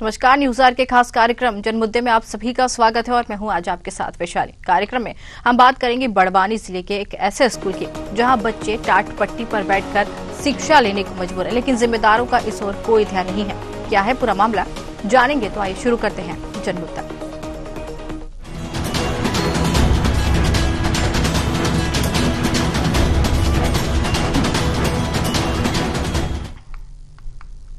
नमस्कार, news our के खास कार्यक्रम जनमुद्दे में आप सभी का स्वागत है और मैं हूं आज आपके साथ वैशाली। कार्यक्रम में हम बात करेंगे बड़वानी जिले के एक ऐसे स्कूल की जहां बच्चे टाट पट्टी पर बैठकर शिक्षा लेने को मजबूर है, लेकिन जिम्मेदारों का इस ओर कोई ध्यान नहीं है। क्या है पूरा मामला, जानेंगे तो आइए शुरू करते हैं जनमुद्दा।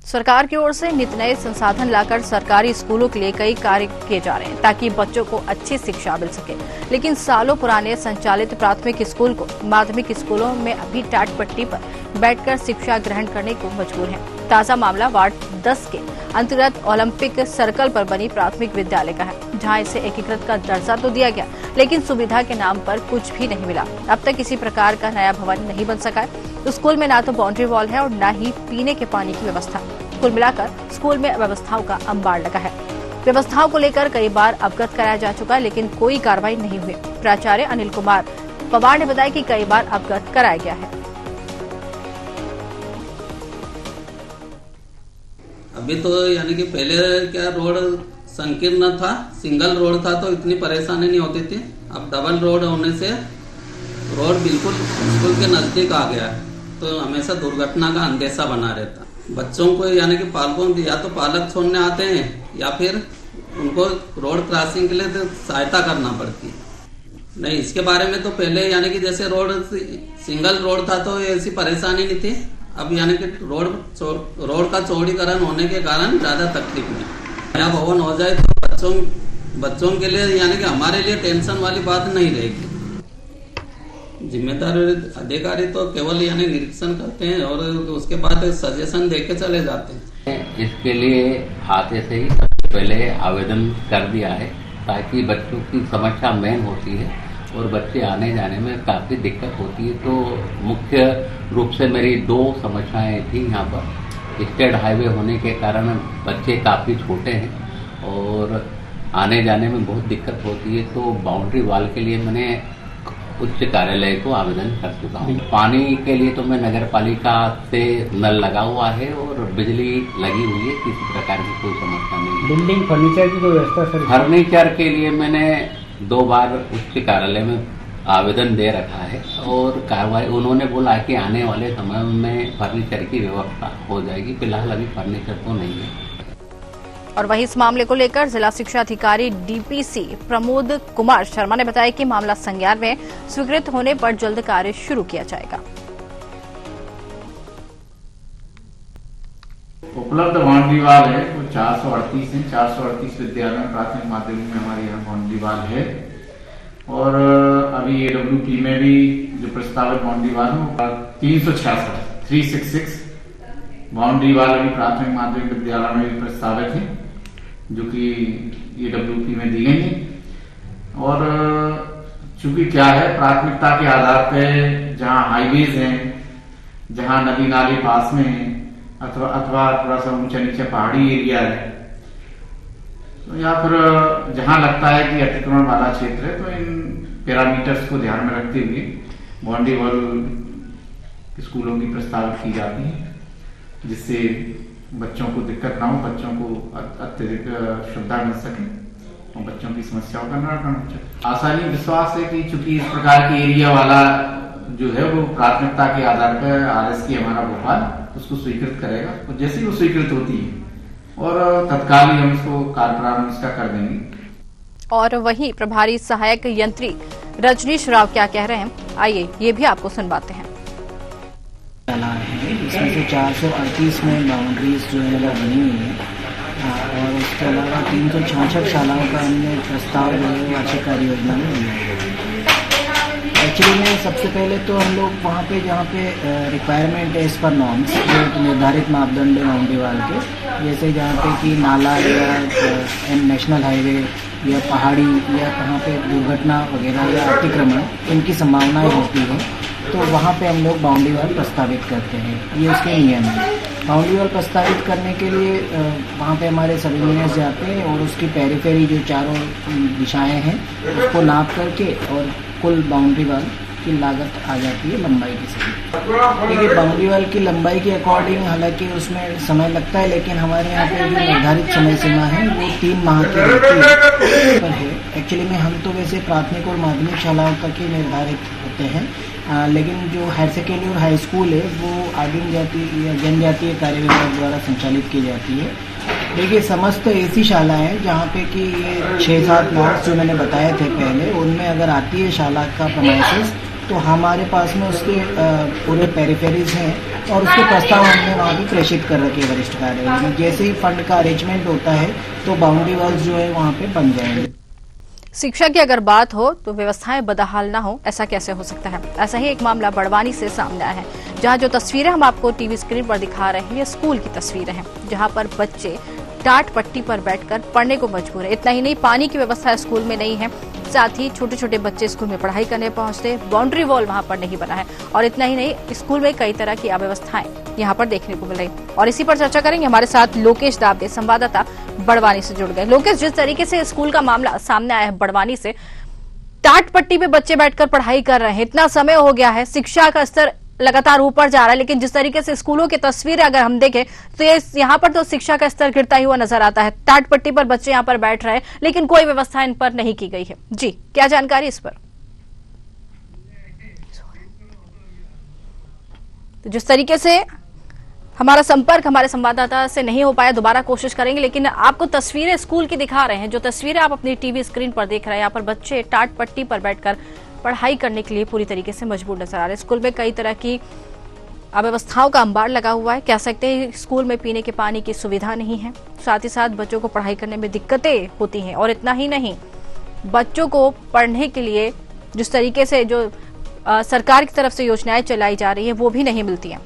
सरकार की ओर से नित नए संसाधन लाकर सरकारी स्कूलों के लिए कई कार्य किए जा रहे हैं ताकि बच्चों को अच्छी शिक्षा मिल सके, लेकिन सालों पुराने संचालित प्राथमिक स्कूल को माध्यमिक स्कूलों में अभी टाट पट्टी पर बैठकर शिक्षा ग्रहण करने को मजबूर हैं। ताजा मामला वार्ड 10 के अंतर्गत ओलंपिक सर्कल पर बनी प्राथमिक विद्यालय का है, जहां इसे एकीकृत का दर्जा तो दिया गया, लेकिन सुविधा के नाम पर कुछ भी नहीं मिला। अब तक किसी प्रकार का नया भवन नहीं बन सका है। स्कूल में न तो बाउंड्री वॉल है और न ही पीने के पानी की व्यवस्था। कुल मिलाकर स्कूल में व्यवस्थाओं का अंबार लगा है। व्यवस्थाओं को लेकर कई बार अवगत कराया जा चुका है, लेकिन कोई कार्रवाई नहीं हुई। प्राचार्य अनिल कुमार पवार ने बताया कि कई बार अवगत कराया गया है। अभी तो यानी कि पहले क्या रोड संकीर्ण था, सिंगल रोड था तो इतनी परेशानी नहीं होती थी। अब डबल रोड होने से रोड बिल्कुल स्कूल के नजदीक आ गया है, तो हमेशा दुर्घटना का अंदेशा बना रहता। बच्चों को यानी कि पालकों या तो पालक छोड़ने आते हैं या फिर उनको रोड क्रॉसिंग के लिए तो सहायता करना पड़ती है। नहीं, इसके बारे में तो पहले यानी कि जैसे रोड सिंगल रोड था तो ऐसी परेशानी नहीं थी। अब यानी कि रोड का चौड़ीकरण होने के कारण ज्यादा तकलीफ नहीं। नया भवन हो जाए तो बच्चों के लिए यानी कि हमारे लिए टेंशन वाली बात नहीं रहेगी। जिम्मेदार अधिकारी तो केवल यानी निरीक्षण करते हैं और उसके बाद सजेशन देके चले जाते हैं। इसके लिए आते से ही सबसे पहले आवेदन कर दिया है, ताकि बच्चों की समस्या मेन होती है और बच्चे आने जाने में काफी दिक्कत होती है। तो मुख्य रूप से मेरी 2 समस्याएं थी यहाँ पर। स्टेट हाईवे होने के कारण बच्चे काफी छोटे हैं और आने जाने में बहुत दिक्कत होती है। तो बाउंड्री वॉल के लिए मैंने उच्च कार्यालय को आवेदन कर चुका हूँ। पानी के लिए तो मैं नगर पालिका से नल लगा हुआ है और बिजली लगी हुई है, किसी प्रकार की कोई समस्या नहीं है। बिल्डिंग फर्नीचर की कोई व्यवस्था सर? फर्नीचर के लिए मैंने 2 बार उच्च कार्यालय में आवेदन दे रखा है और कार्रवाई उन्होंने बोला कि आने वाले समय में फर्नीचर की व्यवस्था हो जाएगी। फिलहाल अभी फर्नीचर तो नहीं है। और वहीं इस मामले को लेकर जिला शिक्षा अधिकारी डीपीसी प्रमोद कुमार शर्मा ने बताया कि मामला संज्ञान में स्वीकृत होने पर जल्द कार्य शुरू किया जाएगा। उपलब्ध बाउंड्री वॉल है वो 438 है। 438 विद्यालय प्राथमिक माध्यमिक में हमारे यहाँ बाउंड्री वॉल है और अभी AWP में भी जो प्रस्तावित बाउंड्री वॉल है 366 बाउंड्री वॉल अभी प्राथमिक माध्यमिक विद्यालय में भी प्रस्तावित है, जो कि AWP में दी गई है। और चूंकि क्या है, प्राथमिकता के आधार पे जहां हाईवेज हैं, जहां नदी नाले पास में है अथवा थोड़ा सा ऊंचा नीचे पहाड़ी एरिया है, तो या फिर जहां लगता है कि अतिक्रमण वाला क्षेत्र है, तो इन पैरामीटर्स को ध्यान में रखते हुए बाउंड्री वॉल स्कूलों की प्रस्तावित की जाती है, जिससे बच्चों को दिक्कत ना हो, बच्चों को अत्यधिक सुविधा मिल सके और बच्चों की समस्याओं का निराकरण हो सके। आसानी विश्वास है कि चूंकि इस प्रकार की एरिया वाला जो है वो प्राथमिकता के आधार पर RSK हमारा भोपाल उसको स्वीकृत करेगा, और जैसे ही वो स्वीकृत होती है और तत्काल ही हम इसको कार्य प्रारंभ इसका कर देंगे। और वहीं प्रभारी सहायक यंत्री रजनीश राव क्या कह रहे हैं, आइए ये भी आपको सुनवाते हैं। इसमें से 438 में बाउंड्रीज जो है वो बनी हुई है और उसके अलावा 366 शालाओं का हमने प्रस्ताव जो है वार्षिक कार्य योजना में दिया है। एक्चुअली में सबसे पहले तो हम लोग वहाँ पे जहाँ पे रिक्वायरमेंट है एज पर नॉर्म्स जो निर्धारित मापदंड है बाउंड्री वॉल के, जैसे जहाँ पे कि नाला या नेशनल हाईवे या पहाड़ी या कहाँ पे दुर्घटना वगैरह या अतिक्रमण इनकी संभावनाएं होती हैं, तो वहाँ पे हम लोग बाउंड्री वॉल प्रस्तावित करते हैं। ये उसके नियम है। बाउंड्री वॉल प्रस्तावित करने के लिए वहाँ पे हमारे सब इंजीनियर्स जाते हैं और उसकी पेरिफेरी जो चारों दिशाएं हैं उसको नाप करके और कुल बाउंड्री वॉल की लागत आ जाती है लंबाई की सही। देखिए बाउंड्री वॉल की लंबाई के अकॉर्डिंग हालांकि उसमें समय लगता है, लेकिन हमारे यहाँ पे जो निर्धारित समय सीमा है वो 3 माह की रहती है। एक्चुअली में हम तो वैसे प्राथमिक और माध्यमिक शालाओं तक ही निर्धारित होते हैं, लेकिन जो हायर सेकेंडरी और हाई स्कूल है वो आदिम जाति या जनजातीय कार्य विभाग द्वारा संचालित की जाती है। देखिए समस्त ऐसी शाला है जहाँ पे कि ये 6-7 मार्क्स जो मैंने बताए थे पहले, उनमें अगर आती है शाला का प्रमाइसिस तो हमारे पास में उसके पूरे पेरिफेरीज हैं और उसके प्रस्ताव हमने वहाँ भी प्रेषित कर रखे वरिष्ठ कार्यालय में। जैसे ही फंड का अरेंजमेंट होता है तो बाउंड्री वॉल्स जो है वहाँ पे बन जाएंगे। शिक्षा की अगर बात हो तो व्यवस्थाएं बदहाल ना हो, ऐसा कैसे हो सकता है? ऐसा ही एक मामला बड़वानी से सामने आया है, जहां जो तस्वीरें हम आपको टीवी स्क्रीन पर दिखा रहे हैं ये स्कूल की तस्वीरें हैं, जहां पर बच्चे टाट पट्टी पर बैठकर पढ़ने को मजबूर है। इतना ही नहीं, पानी की व्यवस्था स्कूल में नहीं है, साथ ही छोटे छोटे बच्चे स्कूल में पढ़ाई करने पहुंचते, बाउंड्री वॉल वहां पर नहीं बना है, और इतना ही नहीं स्कूल में कई तरह की अव्यवस्थाएं यहाँ पर देखने को मिल रही। और इसी पर चर्चा करेंगे, हमारे साथ लोकेश दाबे संवाददाता बड़वानी से जुड़ गए। लोकेश, जिस तरीके से स्कूल का मामला सामने आया है बड़वानी से, टाट पट्टी पे बच्चे बैठकर पढ़ाई कर रहे हैं, इतना समय हो गया है, शिक्षा का स्तर लगातार ऊपर जा रहा है, लेकिन जिस तरीके से स्कूलों की तस्वीरें अगर हम देखें तो ये यहाँ पर तो शिक्षा का स्तर गिरता ही हुआ नजर आता है। टाट पट्टी पर बच्चे यहाँ पर बैठ रहे हैं, लेकिन कोई व्यवस्था इन पर नहीं की गई है। जी, क्या जानकारी इस पर? तो जिस तरीके से हमारा संपर्क हमारे संवाददाता से नहीं हो पाया, दोबारा कोशिश करेंगे, लेकिन आपको तस्वीरें स्कूल की दिखा रहे हैं। जो तस्वीरें आप अपनी टीवी स्क्रीन पर देख रहे हैं, यहाँ पर बच्चे टाट पट्टी पर बैठकर पढ़ाई करने के लिए पूरी तरीके से मजबूर नजर आ रहे हैं। स्कूल में कई तरह की अव्यवस्थाओं का अंबार लगा हुआ है, कह सकते हैं स्कूल में पीने के पानी की सुविधा नहीं है, साथ ही साथ बच्चों को पढ़ाई करने में दिक्कतें होती हैं, और इतना ही नहीं, बच्चों को पढ़ने के लिए जिस तरीके से जो सरकार की तरफ से योजनाएं चलाई जा रही है वो भी नहीं मिलती हैं।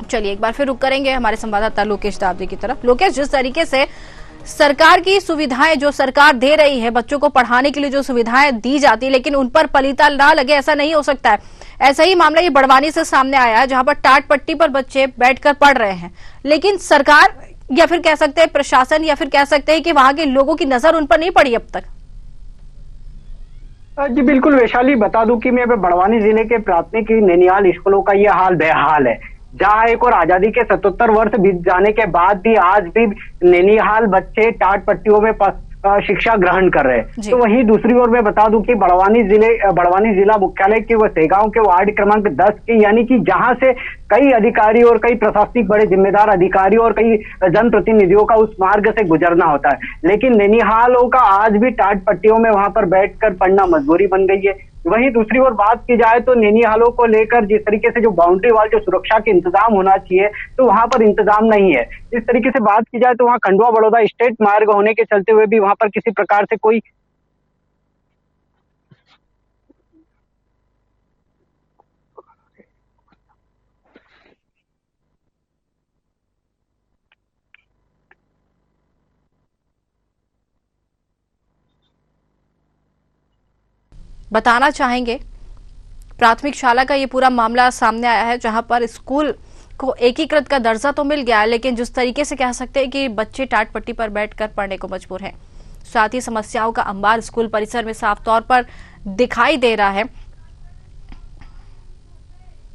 चलिए एक बार फिर रुक करेंगे हमारे संवाददाता लोकेश दाबे की तरफ। लोकेश, जिस तरीके से सरकार की सुविधाएं जो सरकार दे रही है, बच्चों को पढ़ाने के लिए जो सुविधाएं दी जाती है, लेकिन उन पर पलीता ना लगे, ऐसा नहीं हो सकता है। ऐसा ही मामला ये बड़वानी से सामने आया है, जहां पर टाट पट्टी पर बच्चे बैठकर पढ़ रहे हैं, लेकिन सरकार या फिर कह सकते हैं प्रशासन या फिर कह सकते हैं कि वहां के लोगों की नजर उन पर नहीं पड़ी अब तक। जी बिल्कुल वैशाली, बता दूं कि मैं बड़वानी जिले के प्राथमिक नैनिहाल स्कूलों का यह हाल बेहाल है, जहां एक और आजादी के 77 वर्ष बीत जाने के बाद भी आज भी नैनिहाल बच्चे टाट पट्टियों में शिक्षा ग्रहण कर रहे हैं। तो वहीं दूसरी ओर मैं बता दूं कि बड़वानी जिला मुख्यालय के वो सेगांव के वार्ड क्रमांक 10 के, यानी कि जहां से कई अधिकारी और कई प्रशासनिक बड़े जिम्मेदार अधिकारी और कई जनप्रतिनिधियों का उस मार्ग से गुजरना होता है, लेकिन नैनिहालों का आज भी टाट पट्टियों में वहां पर बैठकर पढ़ना मजबूरी बन गई है। वहीं दूसरी ओर बात की जाए तो नैनिहालों को लेकर जिस तरीके से जो बाउंड्री वाल जो सुरक्षा के इंतजाम होना चाहिए, तो वहां पर इंतजाम नहीं है। इस तरीके से बात की जाए तो वहां खंडवा बड़ौदा स्टेट मार्ग होने के चलते हुए भी वहां पर किसी प्रकार से कोई बताना चाहेंगे, प्राथमिक शाला का ये पूरा मामला सामने आया है, जहां पर स्कूल को एकीकृत का दर्जा तो मिल गया है, लेकिन जिस तरीके से कह सकते हैं कि बच्चे टाट पट्टी पर बैठकर पढ़ने को मजबूर हैं, साथ ही समस्याओं का अंबार स्कूल परिसर में साफ तौर पर दिखाई दे रहा है।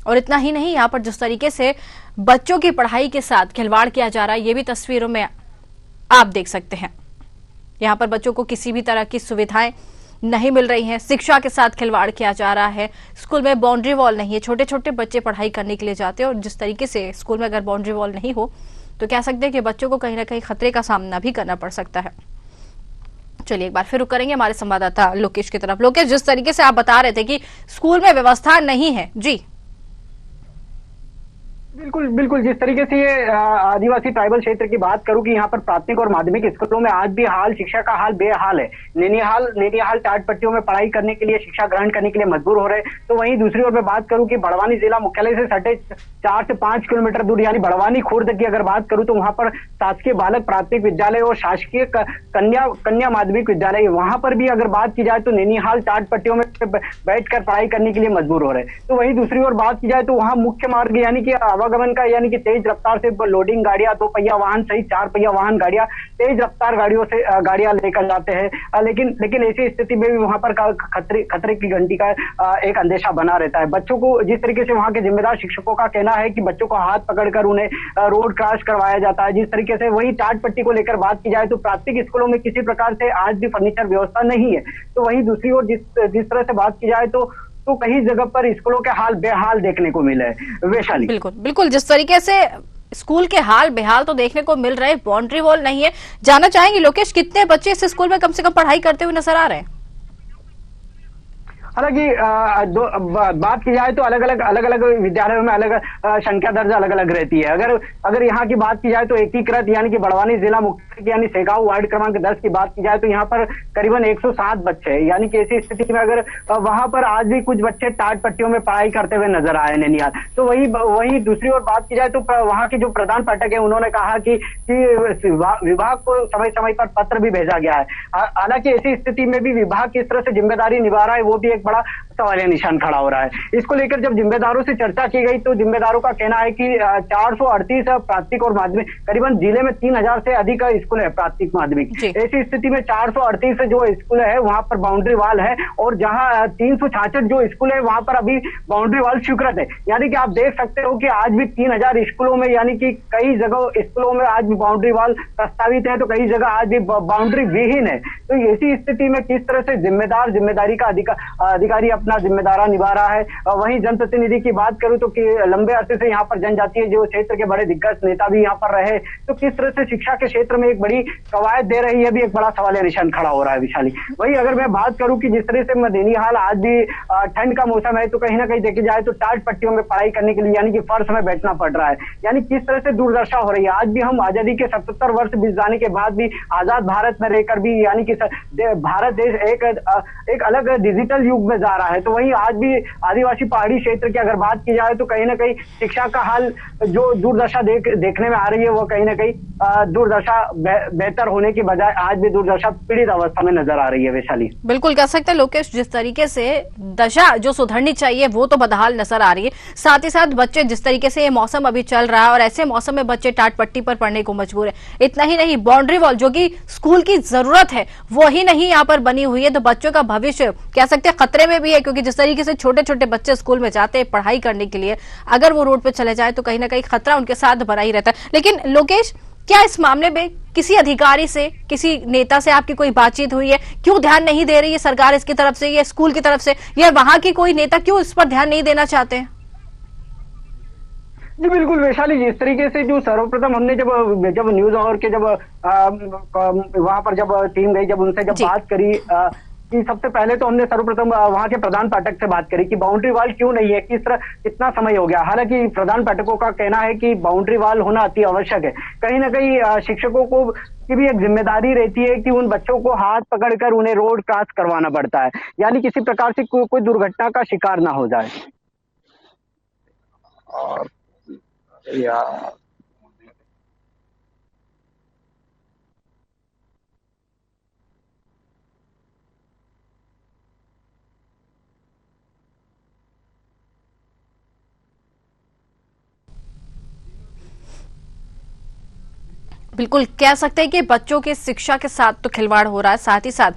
और इतना ही नहीं, यहाँ पर जिस तरीके से बच्चों की पढ़ाई के साथ खिलवाड़ किया जा रहा है, ये भी तस्वीरों में आप देख सकते हैं। यहाँ पर बच्चों को किसी भी तरह की सुविधाएं नहीं मिल रही हैं, शिक्षा के साथ खिलवाड़ किया जा रहा है, स्कूल में बाउंड्री वॉल नहीं है, छोटे छोटे बच्चे पढ़ाई करने के लिए जाते हैं, और जिस तरीके से स्कूल में अगर बाउंड्री वॉल नहीं हो तो कह सकते हैं कि बच्चों को कहीं ना कहीं खतरे का सामना भी करना पड़ सकता है। चलिए एक बार फिर रुक करेंगे हमारे संवाददाता लोकेश की तरफ। लोकेश, जिस तरीके से आप बता रहे थे कि स्कूल में व्यवस्था नहीं है, जी बिल्कुल जिस तरीके से ये आदिवासी ट्राइबल क्षेत्र की बात करूं कि यहाँ पर प्राथमिक और माध्यमिक स्कूलों में आज भी शिक्षा का हाल बेहाल है। नैनिहाल टाट पट्टियों में पढ़ाई करने के लिए, शिक्षा ग्रहण करने के लिए मजबूर हो रहे हैं। तो वहीं दूसरी ओर मैं बात करूं कि बड़वानी जिला मुख्यालय से 4.5 से 5 किलोमीटर दूर यानी बड़वानी खुर्द की अगर बात करूं तो वहां पर शासकीय बालक प्राथमिक विद्यालय और शासकीय कन्या माध्यमिक विद्यालय, वहां पर भी अगर बात की जाए तो नैनिहाल टाट पट्टियों में बैठकर पढ़ाई करने के लिए मजबूर हो रहे हैं। तो वहीं दूसरी ओर बात की जाए तो वहां मुख्य मार्ग यानी कि आवागमन का यानी कि तेज रफ्तार से लोडिंग गाड़ियां, 2 पहिया वाहन सहित 4 पहिया वाहन गाड़ियां तेज रफ्तार गाड़ियां लेकर जाते हैं। लेकिन ऐसी स्थिति में भी वहां पर खतरे की घंटी का एक अंदेशा बना रहता है। बच्चों को जिस तरीके से वहां के जिम्मेदार शिक्षकों का कहना है कि बच्चों को हाथ पकड़कर उन्हें रोड क्रॉस करवाया जाता है। जिस तरीके से वही टाट पट्टी को लेकर बात की जाए तो प्राथमिक स्कूलों में किसी प्रकार से आज भी फर्नीचर व्यवस्था नहीं है। तो वहीं दूसरी ओर जिस तरह से बात की जाए तो कई जगह पर स्कूलों के हाल बेहाल देखने को मिले हैं। वैशाली बिल्कुल बिल्कुल, जिस तरीके से स्कूल के हाल बेहाल तो देखने को मिल रहे, बाउंड्री वॉल नहीं है। जानना चाहेंगे लोकेश, कितने बच्चे इस स्कूल में कम से कम पढ़ाई करते हुए नजर आ रहे हैं? हालांकि बात की जाए तो अलग अलग विद्यालयों में अलग संख्या दर्ज अलग अलग रहती है। अगर यहाँ की बात की जाए तो एकीकृत यानी कि बड़वानी जिला मुख्यालय यानी सेगांव वार्ड क्रमांक 10 की बात की जाए तो यहाँ पर करीबन 107 बच्चे हैं। यानी कि ऐसी स्थिति में अगर वहां पर आज भी कुछ बच्चे टाट पट्टियों में पढ़ाई करते हुए नजर आए नैनीताल। तो वही दूसरी ओर बात की जाए तो वहां के जो प्रधान पाठक है उन्होंने कहा कि विभाग को समय समय पर पत्र भी भेजा गया है। हालांकि ऐसी स्थिति में भी विभाग किस तरह से जिम्मेदारी निभा रहा है वो भी एक बड़ा सवालिया निशान खड़ा हो रहा है। इसको लेकर जब जिम्मेदारों से चर्चा की गई तो जिम्मेदारों का कहना है कि 438 प्राथमिक और माध्यमिक, करीबन जिले में 3000 से अधिक स्कूल है प्राथमिक माध्यमिक। ऐसी स्थिति में 438 जो स्कूल है वहां पर बाउंड्री वाल है और जहां 366 जो स्कूल है वहां पर अभी बाउंड्री वाल स्वीकृत है। यानी कि आप देख सकते हो कि आज भी 3000 स्कूलों में यानी कि कई जगह स्कूलों में आज भी बाउंड्री वाल प्रस्तावित है तो कई जगह आज भी बाउंड्री विहीन है। तो ऐसी स्थिति में किस तरह से जिम्मेदारी का अधिकारी अपना जिम्मेदारा निभा रहा है। वहीं जनप्रतिनिधि की बात करूं तो लंबे अरसे से यहाँ पर जनजातीय जो क्षेत्र के बड़े दिग्गज नेता भी यहाँ पर रहे तो किस तरह से शिक्षा के क्षेत्र में एक बड़ी कवायद दे रही है भी एक बड़ा सवालिया निशान खड़ा हो रहा है। विशाली, वही अगर मैं बात करूं कि जिस तरह से नैनीताल आज भी ठंड का मौसम है तो कहीं ना कहीं देखी जाए तो टाट पट्टियों में पढ़ाई करने के लिए यानी कि फर्श में बैठना पड़ रहा है। यानी किस तरह से दुर्दशा हो रही है। आज भी हम आजादी के 77 वर्ष बीत जाने के बाद भी आजाद भारत में रहकर भी यानी कि भारत देश एक अलग डिजिटल युग में जा रहा है। तो वहीं आज भी आदिवासी पहाड़ी क्षेत्र की अगर बात की जाए तो कहीं ना कहीं शिक्षा का हाल जो दुर्दशा देखने में आ रही है वो कहीं ना कहीं दुर्दशा बेहतर होने की बजाय आज भी दुर्दशा पीड़ित अवस्था में नजर आ रही है। वैशाली, बिल्कुल कह सकते हैं लोकेश, जिस तरीके से दशा जो सुधरनी चाहिए वो तो बदहाल नजर आ रही है। साथ ही साथ बच्चे जिस तरीके से ये मौसम अभी चल रहा है और ऐसे मौसम में बच्चे टाट पट्टी पर पढ़ने को मजबूर है। इतना ही नहीं, बाउंड्री वॉल जो कि स्कूल की जरूरत है वो ही नहीं यहाँ पर बनी हुई है। तो बच्चों का भविष्य कह सकते हैं खतरे में भी है, क्योंकि जिस तरीके से छोटे छोटे बच्चे स्कूल में जाते हैं पढ़ाई करने के लिए, अगर वो रोड पे चले जाए तो कहीं ना कहीं खतरा उनके साथ बना ही रहता है। लेकिन लोकेश, क्या इस मामले में किसी अधिकारी से, किसी नेता से आपकी कोई बातचीत हुई है? क्यों ध्यान नहीं दे रही है सरकार इसकी तरफ से या स्कूल की तरफ से, या वहां की कोई नेता क्यों इस पर ध्यान नहीं देना चाहते हैं? जी बिल्कुल वैशाली, जिस तरीके से जो सर्वप्रथम हमने जब न्यूज और के जब वहां पर जब टीम गई, जब उनसे जब बात करी कि सबसे पहले तो हमने सर्वप्रथम वहां के प्रधान पाठक से बात करी कि बाउंड्री वाल क्यों नहीं है, कितना समय हो गया। हालांकि प्रधान पाठकों का कहना है कि बाउंड्री वाल होना अति आवश्यक है। कहीं ना कहीं शिक्षकों को की भी एक जिम्मेदारी रहती है कि उन बच्चों को हाथ पकड़कर उन्हें रोड क्रॉस करवाना पड़ता है, यानी किसी प्रकार से कोई दुर्घटना का शिकार ना हो जाए। बिल्कुल कह सकते हैं कि बच्चों की शिक्षा के साथ तो खिलवाड़ हो रहा है, साथ ही साथ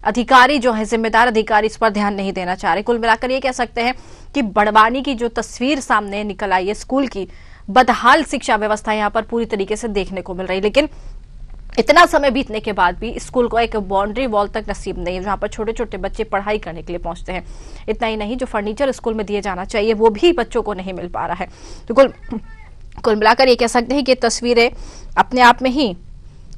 अधिकारी जो है, जिम्मेदार अधिकारी इस पर ध्यान नहीं देना चाह रहे। कुल मिलाकर ये कह सकते हैं कि बड़वानी की जो तस्वीर सामने निकल आई है स्कूल की, बदहाल शिक्षा व्यवस्था यहाँ पर पूरी तरीके से देखने को मिल रही है। लेकिन इतना समय बीतने के बाद भी स्कूल को एक बाउंड्री वॉल तक नसीब नहीं है जहां पर छोटे छोटे बच्चे पढ़ाई करने के लिए पहुंचते हैं। इतना ही नहीं, जो फर्नीचर स्कूल में दिए जाना चाहिए वो भी बच्चों को नहीं मिल पा रहा है। तो कुल मिलाकर ये कह सकते हैं कि तस्वीरें अपने आप में ही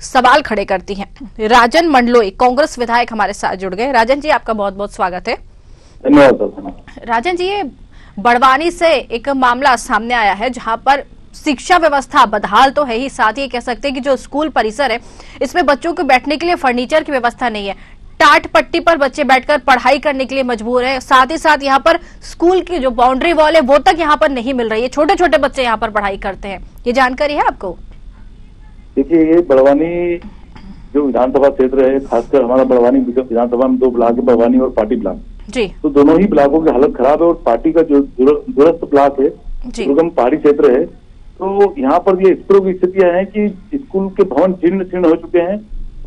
सवाल खड़े करती हैं। राजन मंडलोई कांग्रेस विधायक हमारे साथ जुड़ गए। राजन जी, आपका बहुत बहुत स्वागत है। धन्यवाद। राजन जी, ये बड़वानी से एक मामला सामने आया है जहां पर शिक्षा व्यवस्था बदहाल तो है ही, साथ ही कह सकते हैं कि जो स्कूल परिसर है इसमें बच्चों को बैठने के लिए फर्नीचर की व्यवस्था नहीं है। टाट पट्टी पर बच्चे बैठकर पढ़ाई करने के लिए मजबूर है। साथ ही साथ यहाँ पर स्कूल की जो बाउंड्री वॉल है वो तक यहाँ पर नहीं मिल रही है। छोटे छोटे बच्चे यहाँ पर पढ़ाई करते हैं। ये जानकारी है आपको? देखिए, ये बड़वानी जो विधानसभा क्षेत्र है, खासकर हमारा बड़वानी विधानसभा में 2 ब्लॉक है, बड़वानी और पाटी ब्लॉक जी। तो दोनों ही ब्लॉकों की हालत खराब है और पार्टी का जो दूरस्थ ब्लॉक है दुर्गम पहाड़ी क्षेत्र है, तो यहाँ पर ये स्कूलों की स्थितियां हैं कि स्कूल के भवन जीर्ण शीर्ण हो चुके हैं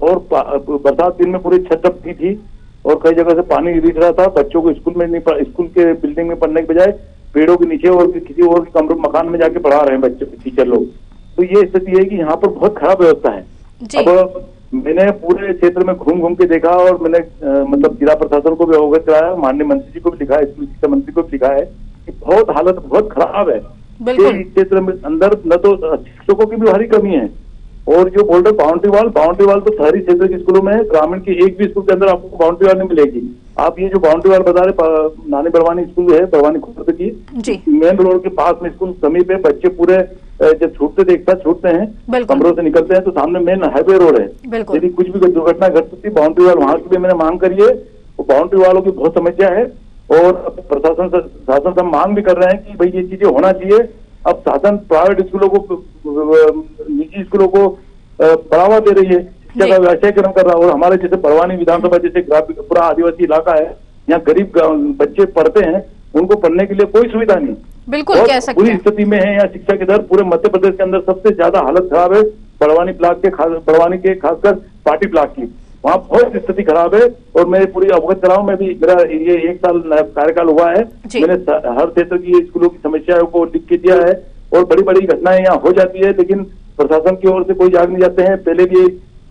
और बरसात दिन में पूरी छत डूबती थी और कई जगह से पानी रिस रहा था। बच्चों को स्कूल के बिल्डिंग में पढ़ने के बजाय पेड़ों के नीचे और किसी और के कमरे मकान में जाके पढ़ा रहे हैं बच्चे टीचर लोग। तो ये स्थिति है कि यहाँ पर बहुत खराब व्यवस्था है। अब मैंने पूरे क्षेत्र में घूम घूम के देखा और मैंने मतलब जिला प्रशासन को भी अवगत कराया, माननीय मंत्री जी को भी लिखा है, स्कूल शिक्षा मंत्री को भी लिखा है कि बहुत हालत बहुत खराब है। इस क्षेत्र में अंदर न तो शिक्षकों की भी भारी कमी है और जो बोल रहे बाउंड्री वाल तो शहरी क्षेत्र के स्कूलों में है, ग्रामीण के एक भी स्कूल के अंदर आपको बाउंड्री वाल नहीं मिलेगी। आप ये जो बाउंड्री वाल बता रहे नानी बड़वानी स्कूल है, बड़वानी खुर्द की मेन रोड के पास में स्कूल समीप है, बच्चे पूरे जब छूटते हैं कमरों से निकलते हैं तो सामने मेन हाईवे रोड है। यदि कुछ भी दुर्घटना घटती बाउंड्री वाल वहां की भी मैंने मांग करी है, वो बाउंड्री वालों की बहुत समस्या है और प्रशासन से मांग भी कर रहे हैं कि भाई ये चीजें होना चाहिए। अब शासन प्राइवेट स्कूलों को, निजी स्कूलों को बढ़ावा दे रही है, शिक्षा का व्यवसायीकरण कर रहा है और हमारे जैसे बड़वानी विधानसभा जैसे पूरा आदिवासी इलाका है, यहाँ गरीब बच्चे पढ़ते हैं, उनको पढ़ने के लिए कोई सुविधा नहीं, बिल्कुल कह सकते बुरी स्थिति में है। यहाँ शिक्षा की दर पूरे मध्य प्रदेश के अंदर सबसे ज्यादा हालत खराब है बड़वानी के खासकर पार्टी ब्लॉक की, वहाँ बहुत स्थिति खराब है। और मैं पूरी अवगत कराऊं, मैं भी मेरा ये 1 साल कार्यकाल हुआ है, मैंने हर क्षेत्र की स्कूलों की समस्याओं को लिख के दिया है और बड़ी बड़ी घटनाएं यहाँ हो जाती है लेकिन प्रशासन की ओर से कोई जाग नहीं जाते हैं। पहले भी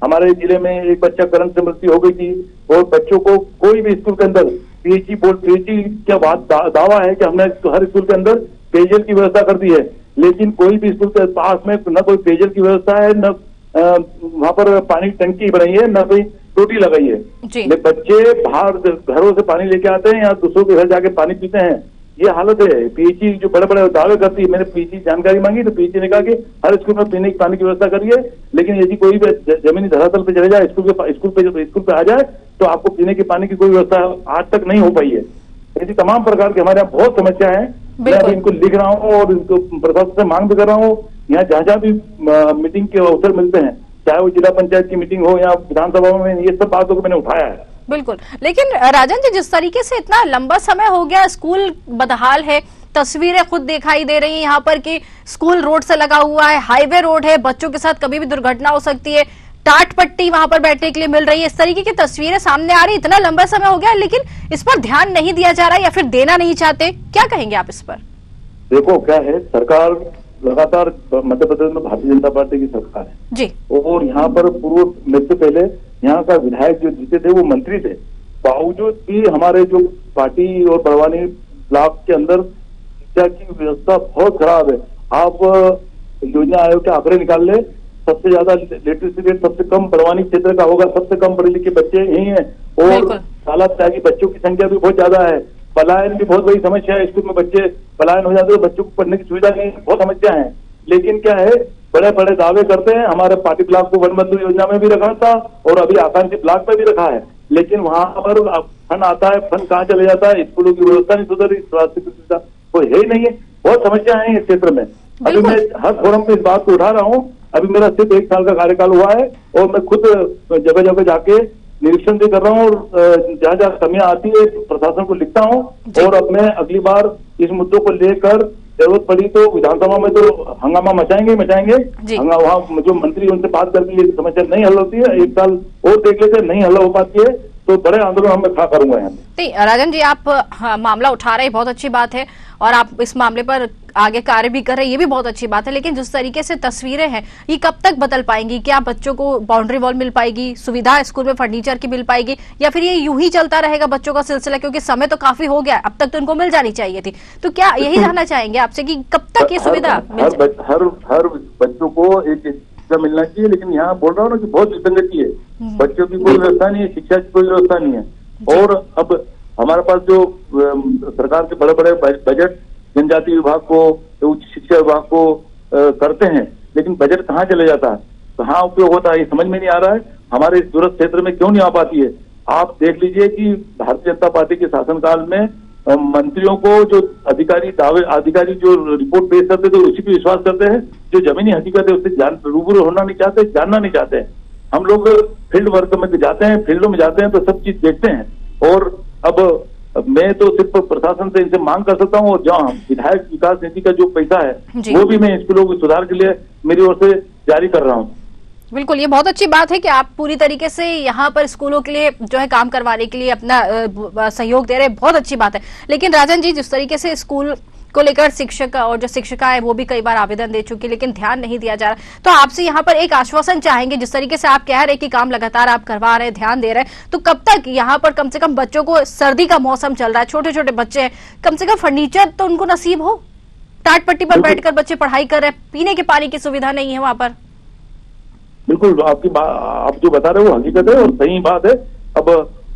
हमारे जिले में एक बच्चा करंट से मृत्यु हो गई थी और बच्चों को कोई भी स्कूल के अंदर पीएचई क्या दावा है कि हमने हर स्कूल के अंदर पेयजल की व्यवस्था कर दी है, लेकिन कोई भी स्कूल के पास में न कोई पेयजल की व्यवस्था है, न वहां पर पानी की टंकी बनाई है, न कोई टोटी लगाई है। बच्चे बाहर घरों से पानी लेके आते हैं या दूसरों के घर जाके पानी पीते हैं, ये हालत है। पीएचई जो बड़े बड़े दावे करती है, मैंने पीएचई जानकारी मांगी तो पीएचई ने कहा कि हर स्कूल में पीने की पानी की व्यवस्था करिए, लेकिन यदि कोई भी जमीनी धरातल पे चले जाए, स्कूल पे आ जाए तो आपको पीने के पानी की कोई व्यवस्था आज तक नहीं हो पाई है। ऐसी तमाम प्रकार के हमारे यहाँ बहुत समस्या है। मैं अभी इनको लिख रहा हूँ और इनको प्रशासन से मांग भी कर रहा हूँ। यहाँ जहाँ भी मीटिंग के अवसर मिलते हैं, चाहे वो जिला पंचायत की मीटिंग हो या विधानसभा में, ये सब बातों को मैंने उठाया है। बिल्कुल, लेकिन राजन जी जिस तरीके से इतना लंबा समय हो गया स्कूल बदहाल है, तस्वीरें खुद दिखाई दे रही हैं यहाँ पर कि स्कूल रोड से लगा हुआ है, हाईवे रोड है, बच्चों के साथ कभी भी दुर्घटना हो सकती है, टाट पट्टी वहां पर बैठने के लिए मिल रही है, इस तरीके की तस्वीरें सामने आ रही। इतना लंबा समय हो गया लेकिन इस पर ध्यान नहीं दिया जा रहा है या फिर देना नहीं चाहते, क्या कहेंगे आप इस पर? देखो क्या है, सरकार लगातार मध्य प्रदेश में भारतीय जनता पार्टी की सरकार है जी, और यहाँ पर पूर्व मेरे से पहले यहाँ का विधायक जो जीते थे वो मंत्री थे, बावजूद भी हमारे जो पार्टी और बड़वानी ब्लॉक के अंदर शिक्षा की व्यवस्था बहुत खराब है। आप योजना आयोग के आंकड़े निकाल ले, सबसे ज्यादा लिटरेसी रेट सबसे कम बड़वानी क्षेत्र का होगा, सबसे कम पढ़े लिखे बच्चे यही हैं और शाला त्यागी बच्चों की संख्या भी बहुत ज्यादा है। पलायन भी बहुत बड़ी समस्या है, स्कूल में बच्चे पलायन हो जाते हैं, बच्चों को पढ़ने की सुविधा नहीं, बहुत समस्या है। लेकिन क्या है, बड़े बड़े दावे करते हैं। हमारे पार्टी ब्लॉक को वन बंधु योजना में भी रखा था और अभी आकांक्षी ब्लॉक में भी रखा है, लेकिन वहां पर फंड आता है, फंड कहाँ चले जाता है, स्कूलों की व्यवस्था नहीं सुधर रही, स्वास्थ्य की सुविधा कोई है ही नहीं है, बहुत समस्या है इस क्षेत्र में। अभी मैं हर फोरम पे इस बात को उठा रहा हूँ। अभी मेरा सिर्फ 1 साल का कार्यकाल हुआ है और मैं खुद जगह जगह जाके निरीक्षण भी कर रहा हूँ और जहाँ जहाँ कमियां आती है प्रशासन को लिखता हूँ और अब मैं अगली बार इस मुद्दों को लेकर जरूरत पड़ी तो विधानसभा में तो हंगामा मचाएंगे। वहाँ जो मंत्री उनसे बात करके ये समस्या नहीं हल होती है, 1 साल और देख लेते, नहीं हल हो पाती है तो बड़े आंदोलन हम खड़ा करूंगा यहाँ। राजन जी, आप मामला उठा रहे हैं, बहुत अच्छी बात है और आप इस मामले पर आगे कार्य भी कर रहे हैं, ये भी बहुत अच्छी बात है। लेकिन जिस तरीके से तस्वीरें हैं, ये कब तक बदल पाएंगी? क्या बच्चों को बाउंड्री वॉल मिल पाएगी, सुविधा स्कूल में फर्नीचर की मिल पाएगी, या फिर ये यूं ही चलता रहेगा बच्चों का सिलसिला? क्योंकि समय तो काफी हो गया, अब तक तो इनको मिल जानी चाहिए थी। तो क्या यही जानना चाहेंगे आपसे कि कब तक ये सुविधा हर बच्चों को एक मिलना चाहिए, लेकिन यहाँ बोल रहा हूँ ना कि बहुत विसंगति है, बच्चों की कोई व्यवस्था नहीं है, शिक्षा की कोई व्यवस्था नहीं है। और अब हमारे पास जो सरकार के बड़े बड़े बजट जनजाति विभाग को, उच्च शिक्षा विभाग को करते हैं, लेकिन बजट कहाँ चले जाता है, कहाँ उपयोग होता है, ये समझ में नहीं आ रहा है। हमारे इस दूरस्थ क्षेत्र में क्यों नहीं आ पाती है? आप देख लीजिए कि भारतीय जनता पार्टी के शासनकाल में मंत्रियों को जो अधिकारी जो रिपोर्ट पेश करते थे उसी पे विश्वास करते हैं, जो जमीनी हकीकत है उससे रूबरू होना नहीं चाहते, जानना नहीं चाहते हैं। हम लोग फील्ड वर्क में जाते हैं, फील्डों में जाते हैं तो सब चीज देखते हैं। और अब मैं तो सिर्फ प्रशासन से इनसे मांग कर सकता हूँ, और जहाँ विधायक विकास निधि का जो पैसा है जी। वो भी मैं स्कूलों के सुधार के लिए मेरी ओर से जारी कर रहा हूँ। बिल्कुल, ये बहुत अच्छी बात है कि आप पूरी तरीके से यहाँ पर स्कूलों के लिए जो है काम करवाने के लिए अपना सहयोग दे रहे हैं, बहुत अच्छी बात है। लेकिन राजन जी, जिस तरीके से स्कूल को लेकर शिक्षक और जो शिक्षिका है वो भी कई बार आवेदन दे चुकी, लेकिन ध्यान नहीं दिया जा रहा, तो आपसे यहाँ पर एक आश्वासन चाहेंगे, जिस तरीके से आप कह रहे हैं कि काम लगातार आप करवा रहे हैं, ध्यान दे रहे हैं, तो कब तक यहाँ पर कम से कम बच्चों को, सर्दी का मौसम चल रहा है, छोटे छोटे बच्चे हैं, कम से कम फर्नीचर तो उनको नसीब हो, टाट पट्टी पर बैठकर बच्चे पढ़ाई कर रहे हैं, पीने के पानी की सुविधा नहीं है वहां पर। बिल्कुल, आप जो बता रहे हो हकीकत है और सही बात है। अब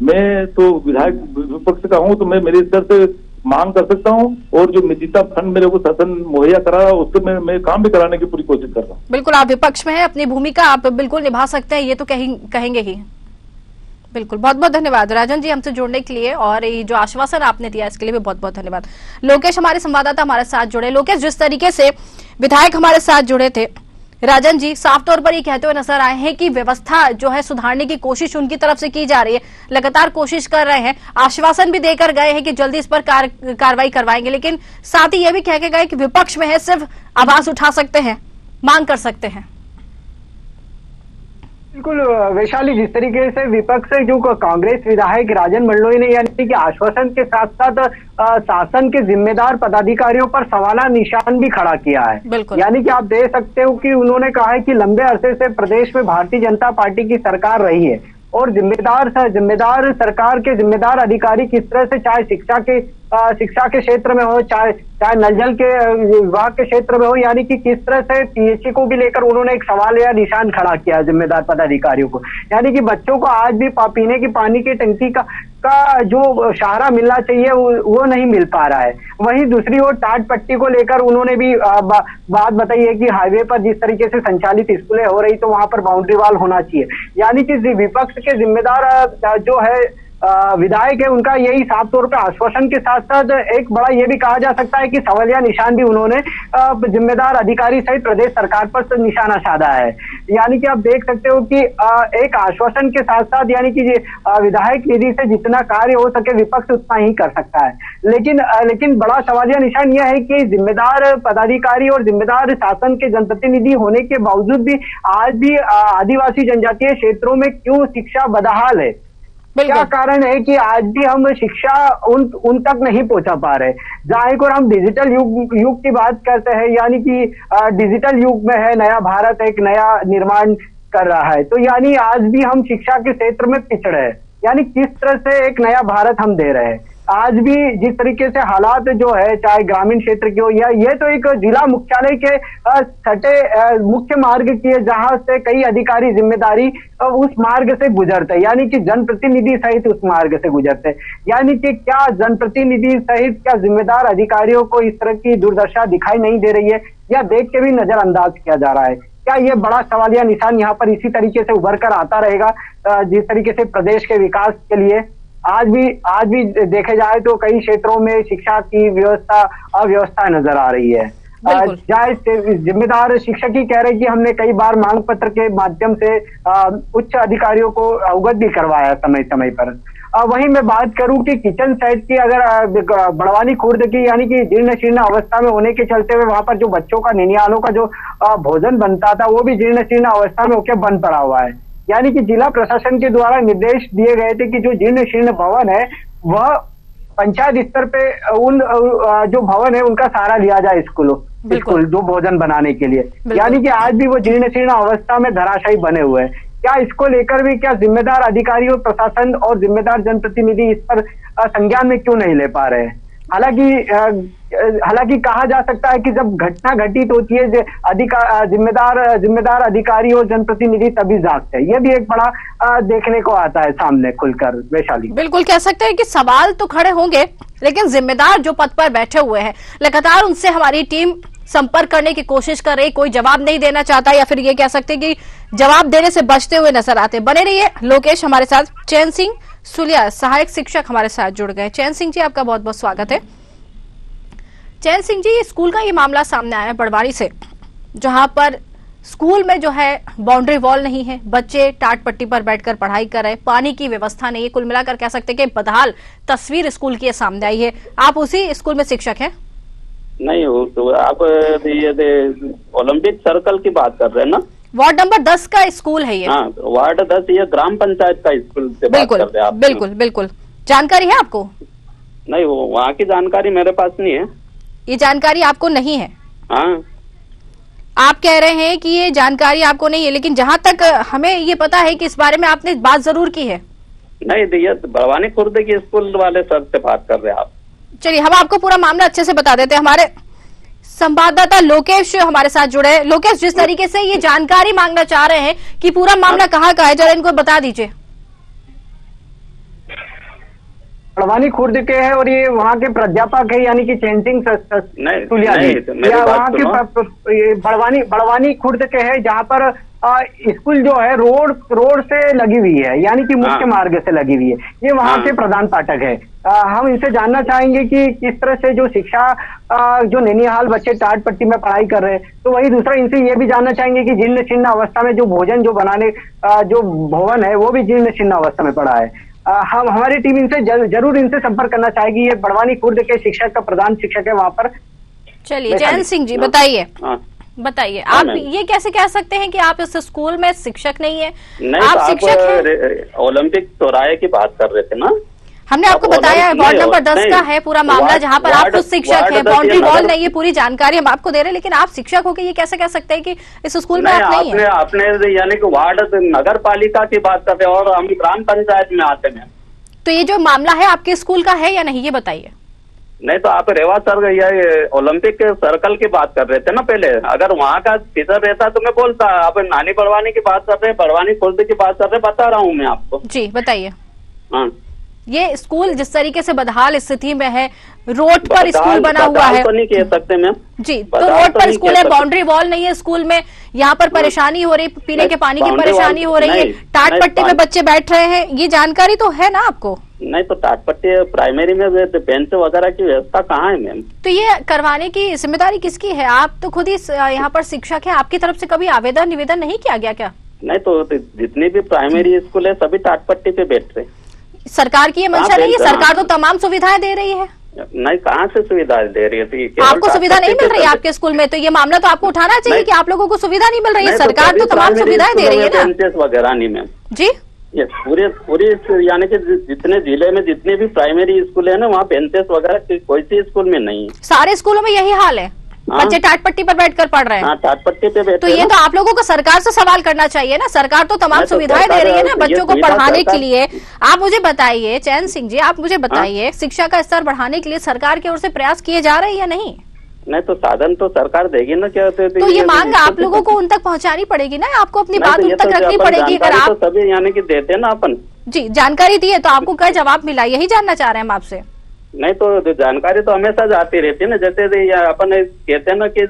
मैं तो विधायक विपक्ष का हूं, तो मैं मेरे स्तर से मांग कर सकता हूं, और जो जितना फंड मेरे को शासन मुहैया करा रहा है उससे मैं काम भी कराने की पूरी कोशिश कर रहा हूं। बिल्कुल, आप विपक्ष में हैं, अपनी भूमिका आप बिल्कुल निभा सकते हैं, ये तो कहेंगे ही। बिल्कुल, बहुत बहुत धन्यवाद राजन जी हमसे जुड़ने के लिए, और ये जो आश्वासन आपने दिया इसके लिए भी बहुत बहुत धन्यवाद। लोकेश हमारे संवाददाता हमारे साथ जुड़े। लोकेश, जिस तरीके से विधायक हमारे साथ जुड़े थे, राजन जी साफ तौर पर ये कहते हुए नजर आए हैं कि व्यवस्था जो है सुधारने की कोशिश उनकी तरफ से की जा रही है, लगातार कोशिश कर रहे हैं, आश्वासन भी देकर गए हैं कि जल्दी इस पर कार्रवाई करवाएंगे, लेकिन साथ ही ये भी कह के गए कि विपक्ष में है, सिर्फ आवाज उठा सकते हैं, मांग कर सकते हैं। बिल्कुल वैशाली, जिस तरीके से विपक्ष से जो कांग्रेस विधायक राजन मंडलोई ने यानी कि आश्वासन के साथ साथ शासन के जिम्मेदार पदाधिकारियों पर सवाला निशान भी खड़ा किया है, यानी कि आप देख सकते हो कि उन्होंने कहा है कि लंबे अरसे से प्रदेश में भारतीय जनता पार्टी की सरकार रही है, और जिम्मेदार सरकार के जिम्मेदार अधिकारी किस तरह से, चाहे शिक्षा के क्षेत्र में हो, चाहे नल जल के विभाग के क्षेत्र में हो, यानी कि किस तरह से पीएचई को भी लेकर उन्होंने एक सवाल या निशान खड़ा किया जिम्मेदार पदाधिकारियों को, यानी कि बच्चों को आज भी पीने की पानी की टंकी का जो सहारा मिलना चाहिए वो नहीं मिल पा रहा है। वहीं दूसरी ओर टाट पट्टी को लेकर उन्होंने भी बात बताई है कि हाईवे पर जिस तरीके से संचालित स्कूलें हो रही तो वहां पर बाउंड्री वॉल होना चाहिए, यानी कि विपक्ष के जिम्मेदार जो है विधायक है उनका यही साफ तौर पे आश्वासन के साथ साथ एक बड़ा ये भी कहा जा सकता है कि सवालिया निशान भी उन्होंने जिम्मेदार अधिकारी सहित प्रदेश सरकार पर निशाना साधा है। यानी कि आप देख सकते हो कि एक आश्वासन के साथ साथ यानी कि विधायक निधि से जितना कार्य हो सके विपक्ष उतना ही कर सकता है, लेकिन बड़ा सवालिया निशान यह है कि जिम्मेदार पदाधिकारी और जिम्मेदार शासन के जनप्रतिनिधि होने के बावजूद भी आज भी आदिवासी जनजातीय क्षेत्रों में क्यों शिक्षा बदहाल है, क्या कारण है कि आज भी हम शिक्षा उन तक नहीं पहुंचा पा रहे। जहाँ एक और हम डिजिटल युग की बात करते हैं, यानी कि डिजिटल युग में है, नया भारत एक नया निर्माण कर रहा है, तो यानी आज भी हम शिक्षा के क्षेत्र में पिछड़े हैं, यानी किस तरह से एक नया भारत हम दे रहे हैं। आज भी जिस तरीके से हालात जो है, चाहे ग्रामीण क्षेत्र की हो या ये तो एक जिला मुख्यालय के छठे मुख्य मार्ग की है जहां से कई अधिकारी जिम्मेदारी उस मार्ग से गुजरते हैं, यानी कि जनप्रतिनिधि सहित उस मार्ग से गुजरते हैं, यानी कि क्या जनप्रतिनिधि सहित क्या जिम्मेदार अधिकारियों को इस तरह की दुर्दशा दिखाई नहीं दे रही है या देख के भी नजरअंदाज किया जा रहा है? क्या ये बड़ा सवालिया निशान यहाँ पर इसी तरीके से उभर कर आता रहेगा जिस तरीके से प्रदेश के विकास के लिए आज भी देखे जाए तो कई क्षेत्रों में शिक्षा की अव्यवस्था नजर आ रही है। चाहे जिम्मेदार शिक्षक ही कह रहे कि हमने कई बार मांग पत्र के माध्यम से उच्च अधिकारियों को अवगत भी करवाया समय समय पर। वहीं मैं बात करूं कि किचन सेट की, अगर बड़वानी खुर्द की यानी कि जीर्ण शीर्ण अवस्था में होने के चलते हुए वहां पर जो बच्चों का निनियालों का जो भोजन बनता था वो भी जीर्ण शीर्ण अवस्था में होकर बंद पड़ा हुआ है, यानी कि जिला प्रशासन के द्वारा निर्देश दिए गए थे कि जो जीर्ण शीर्ण भवन है वह पंचायत स्तर पे उन जो भवन है उनका सहारा लिया जाए स्कूल जो भोजन बनाने के लिए, यानी कि आज भी वो जीर्ण शीर्ण अवस्था में धराशायी बने हुए हैं। क्या इसको लेकर भी क्या जिम्मेदार अधिकारियों, प्रशासन और जिम्मेदार जनप्रतिनिधि इस पर संज्ञान में क्यों नहीं ले पा रहे हैं? हालांकि कहा जा सकता है कि जब घटना घटित होती है जिम्मेदार अधिकारी और जनप्रतिनिधि तभी जागते हैं, यह भी एक बड़ा देखने को आता है सामने खुलकर। वैशाली, बिल्कुल कह सकते हैं कि सवाल तो खड़े होंगे, लेकिन जिम्मेदार जो पद पर बैठे हुए हैं लगातार उनसे हमारी टीम संपर्क करने की कोशिश कर रही, कोई जवाब नहीं देना चाहता या फिर ये कह सकते हैं कि जवाब देने से बचते हुए नजर आते। बने रहिए लोकेश हमारे साथ। चैन सिंह सुलिया सहायक शिक्षक हमारे साथ जुड़ गए। चैन सिंह जी, आपका बहुत बहुत स्वागत है। चैन सिंह जी, स्कूल का ये मामला सामने आया है बड़वानी से, जहां पर स्कूल में जो है बाउंड्री वॉल नहीं है, बच्चे टाट पट्टी पर बैठकर पढ़ाई कर रहे हैं, पानी की व्यवस्था नहीं है। कुल मिलाकर कह सकते हैं कि बदहाल तस्वीर स्कूल की सामने आई है। आप उसी स्कूल में शिक्षक हैं? नहीं हो तो आप ये ओलंपिक सर्कल की बात कर रहे हैं ना? वार्ड नंबर 10 का स्कूल है ये। हाँ, वार्ड 10 ये ग्राम पंचायत का स्कूल से बात कर रहे हैं आप? बिल्कुल बिल्कुल। जानकारी है आपको? नहीं, वो वहाँ की जानकारी मेरे पास नहीं है। ये जानकारी आपको नहीं है? हाँ। आप कह रहे हैं कि ये जानकारी आपको नहीं है, लेकिन जहाँ तक हमें ये पता है कि इस बारे में आपने बात जरूर की है। नहीं, ये बड़वानी खुर्द की स्कूल वाले सर से बात कर रहे हैं आप? चलिए, हम आपको पूरा मामला अच्छे से बता देते हैं। हमारे संवाददाता लोकेश हमारे साथ जुड़े हैं। लोकेश, जिस तरीके से ये जानकारी मांगना चाह रहे हैं कि पूरा मामला कहाँ का है, जरा इनको बता दीजिए। बड़वानी खुर्द के है और ये वहाँ के प्राध्यापक है, यानी कि चैन सिंह तुलिया जी, या वहाँ के बड़वानी खुर्द के है, जहाँ पर स्कूल जो है रोड से लगी हुई है, यानी कि मुख्य मार्ग से लगी हुई है। ये वहाँ के प्रधान पाठक है। हम इनसे जानना चाहेंगे कि किस तरह से जो शिक्षा जो नैनीहाल बच्चे टाट पट्टी में पढ़ाई कर रहे हैं, तो वही दूसरा इनसे ये भी जानना चाहेंगे कि जीर्ण शीर्ण अवस्था में जो भोजन जो बनाने जो भवन है वो भी जीर्ण शीर्ण अवस्था में पड़ा है। हम हमारी टीम इनसे जरूर इनसे संपर्क करना चाहेगी। ये बड़वानी खुर्द के शिक्षक का प्रधान शिक्षक है वहाँ पर। चलिए जयंत सिंह जी, बताइए आप ये कैसे कह सकते हैं कि आप इस स्कूल में शिक्षक नहीं है? नहीं, आप शिक्षक हैं। ओलंपिक चौराहे की बात कर रहे थे ना? हमने आपको बताया है वार्ड नंबर 10 का है पूरा मामला, जहाँ पर आप खुद शिक्षक है। बाउंड्री वॉल नहीं है, पूरी जानकारी हम आपको दे रहे हैं, लेकिन आप शिक्षक होकर ये कैसे कह सकते हैं कि इस स्कूल में आप नहीं है? आपने यानी कि वार्ड नगर पालिका की बात कर रहे हैं और हम ग्राम पंचायत में आते हैं। तो ये जो मामला है आपके स्कूल का है या नहीं, ये बताइए। नहीं तो आप रेवा सर ये ओलंपिक सर्कल की बात कर रहे थे ना पहले। अगर वहाँ का टीचर रहता तो मैं बोलता। आप नानी बड़वानी की बात कर रहे हैं, बड़वानी खुर्द की बात कर रहे हैं, बता रहा हूँ मैं आपको। जी बताइए। हाँ, ये स्कूल जिस तरीके से बदहाल स्थिति में है, रोड पर स्कूल बना हुआ है। तो नहीं कह सकते मैम जी, तो रोड पर स्कूल है, बाउंड्री वॉल नहीं है स्कूल में, यहाँ पर परेशानी हो रही, पीने के पानी की परेशानी हो रही है, टाट पट्टी में बच्चे बैठ रहे हैं, ये जानकारी तो है ना आपको? नहीं तो टाट पट्टी प्राइमरी में बेंच वगैरह की व्यवस्था कहाँ है मैम? तो ये करवाने की जिम्मेदारी किसकी है? आप तो खुद ही यहाँ पर शिक्षक है, आपकी तरफ से कभी आवेदन निवेदन नहीं किया गया क्या? नहीं तो जितनी भी प्राइमरी स्कूल है सभी टाट पट्टी पे बैठ रहे। सरकार की ये मंशा नहीं है? सरकार तो तमाम सुविधाएं दे रही है। नहीं, कहाँ से सुविधा दे रही है? आपको सुविधा नहीं मिल रही है आपके स्कूल में? तो ये मामला तो आपको उठाना चाहिए कि आप लोगों को सुविधा नहीं मिल रही है। सरकार तो तमाम सुविधाएं दे रही है ना? बेंचेस वगैरह नहीं मैम जी। ये पूरी यानी कि जितने जिले में जितने भी प्राइमरी स्कूल है ना, वहाँ बेंचेस वगैरह कोई सी स्कूल में नहीं है। सारे स्कूलों में यही हाल है, बच्चे टाट पट्टी पर बैठकर पढ़ रहे हैं। टाट पट्टी पे बैठे। तो ये तो आप लोगों को सरकार से सवाल करना चाहिए ना। सरकार तो तमाम सुविधाएं दे रही है ना बच्चों को पढ़ाने के लिए। आप मुझे बताइए चैन सिंह जी, आप मुझे बताइए शिक्षा का स्तर बढ़ाने के लिए सरकार की ओर से प्रयास किए जा रहे हैं या नहीं? नहीं तो साधन तो सरकार देगी ना। क्या तो ये मांग आप लोगों को उन तक पहुंचानी पड़ेगी ना, आपको अपनी बात उन तक रखनी पड़ेगी। अगर आप सभी यानी कि देते हैं ना अपन जी जानकारी दी है तो आपको क्या जवाब मिला, यही जानना चाह रहे हैं हम आपसे। नहीं तो जानकारी तो हमेशा जाती रहती है ना। जैसे अपन कहते हैं ना कि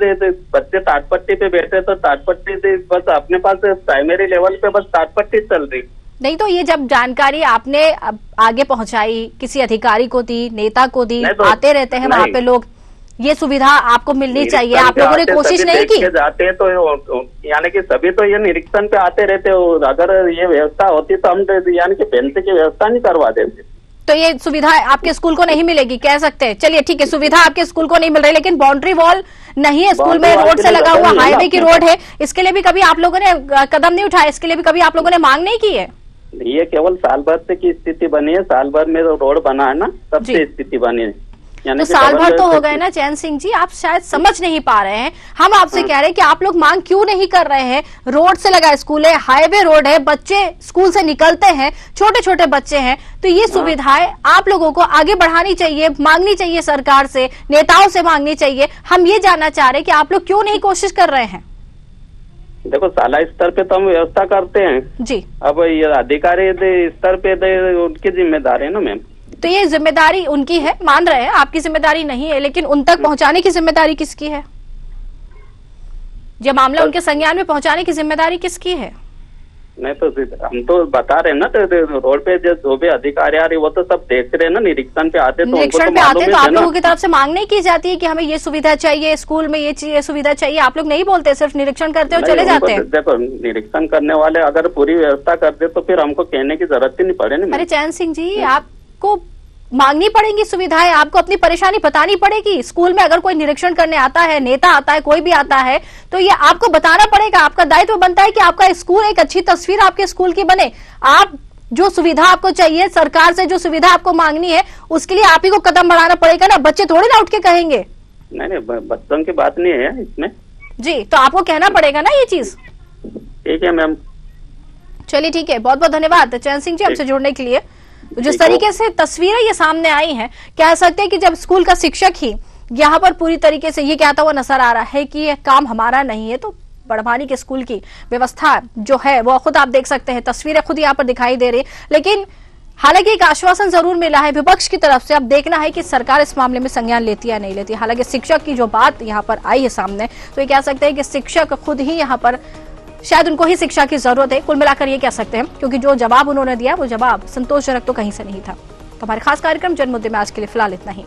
बच्चे टाट पट्टी पे बैठे तो टाट पट्टी से बस अपने पास प्राइमरी लेवल पे बस टाट पट्टी चल रही। नहीं तो ये जब जानकारी आपने आगे पहुंचाई, किसी अधिकारी को दी, नेता को दी, आते रहते हैं वहाँ पे लोग, ये सुविधा आपको मिलनी चाहिए, आप लोगों ने कोशिश नहीं की? जाते तो यानी कि सभी तो ये निरीक्षण पे आते रहते हो। अगर ये व्यवस्था होती तो हम यानी कि बेंच की व्यवस्था नहीं करवा देते। तो ये सुविधा आपके स्कूल को नहीं मिलेगी कह सकते हैं। चलिए ठीक है, सुविधा आपके स्कूल को नहीं मिल रही, लेकिन बाउंड्री वॉल नहीं है स्कूल में, रोड से लगा हुआ हाईवे की रोड है, इसके लिए भी कभी आप लोगों ने कदम नहीं उठाया? इसके लिए भी कभी आप लोगों ने मांग नहीं की है? ये केवल साल भर से की स्थिति बनी है, साल भर में रोड बना है ना, तब से स्थिति बनी है। तो साल भर तो हो गए ना चैन सिंह जी, आप शायद समझ नहीं पा रहे हैं। हम आपसे कह रहे हैं कि आप लोग मांग क्यों नहीं कर रहे हैं? रोड से लगा स्कूल है, हाईवे रोड है, बच्चे स्कूल से निकलते हैं, छोटे छोटे बच्चे हैं, तो ये सुविधाएं आप लोगों को आगे बढ़ानी चाहिए, मांगनी चाहिए सरकार से, नेताओं से मांगनी चाहिए। हम ये जानना चाह रहे हैं कि आप लोग क्यों नहीं कोशिश कर रहे हैं? देखो शाला स्तर पे तो हम व्यवस्था करते हैं जी, अब ये अधिकारी स्तर पे उनकी जिम्मेदारी है ना मैम। तो ये जिम्मेदारी उनकी है, मान रहे हैं आपकी जिम्मेदारी नहीं है, लेकिन उन तक पहुंचाने की जिम्मेदारी किसकी है? ये मामला उनके संज्ञान में पहुंचाने की जिम्मेदारी किसकी है? नहीं तो हम तो बता रहे हैं ना, तो रोड पे जो भी अधिकारी आ रहे वो तो सब देख रहे हैं ना, निरीक्षण पे आते तो उनको निरीक्षण तो पे आते मालूम हैं तो है आप ना। लोगों की तरफ से मांग नहीं की जाती है कि हमें ये सुविधा चाहिए, स्कूल में ये सुविधा चाहिए? आप लोग नहीं बोलते, सिर्फ निरीक्षण करते हो, नहीं, चले उनको जाते हैं। देखो, निरीक्षण करने वाले अगर पूरी व्यवस्था कर दे तो फिर हमको कहने की जरूरत ही नहीं पड़े ना। अरे चैन सिंह जी, आपको मांगनी पड़ेंगी सुविधाएं, आपको अपनी परेशानी बतानी पड़ेगी। स्कूल में अगर कोई निरीक्षण करने आता है, नेता आता है, कोई भी आता है, तो ये आपको बताना पड़ेगा। आपका दायित्व बनता है कि आपका स्कूल, एक अच्छी तस्वीर आपके स्कूल की बने। आप जो सुविधा आपको चाहिए, सरकार से जो सुविधा आपको मांगनी है, उसके लिए आप ही को कदम बढ़ाना पड़ेगा ना। बच्चे थोड़ी ना उठ के कहेंगे। नहीं, बच्चों की बात नहीं है इसमें जी, तो आपको कहना पड़ेगा ना ये चीज। ठीक है मैम। चलिए ठीक है, बहुत बहुत धन्यवाद चैन सिंह जी हमसे जुड़ने के लिए। जिस तरीके से तस्वीरें ये सामने आई हैं, कह सकते हैं कि जब स्कूल का शिक्षक ही यहाँ पर पूरी तरीके से ये कहता हुआ नजर आ रहा है कि ये काम हमारा नहीं है, तो बड़भानी के स्कूल की व्यवस्था जो है वो खुद आप देख सकते हैं, तस्वीरें खुद यहाँ पर दिखाई दे रही। लेकिन हालांकि एक आश्वासन जरूर मिला है विपक्ष की तरफ से। अब देखना है कि सरकार इस मामले में संज्ञान लेती है या नहीं लेती। हालांकि शिक्षक की जो बात यहाँ पर आई है सामने, तो ये कह सकते हैं कि शिक्षक खुद ही यहाँ पर शायद उनको ही शिक्षा की जरूरत है। कुल मिलाकर ये कह सकते हैं, क्योंकि जो जवाब उन्होंने दिया वो जवाब संतोषजनक तो कहीं से नहीं था। तो हमारे खास कार्यक्रम जन मुद्दे में आज के लिए फिलहाल इतना ही।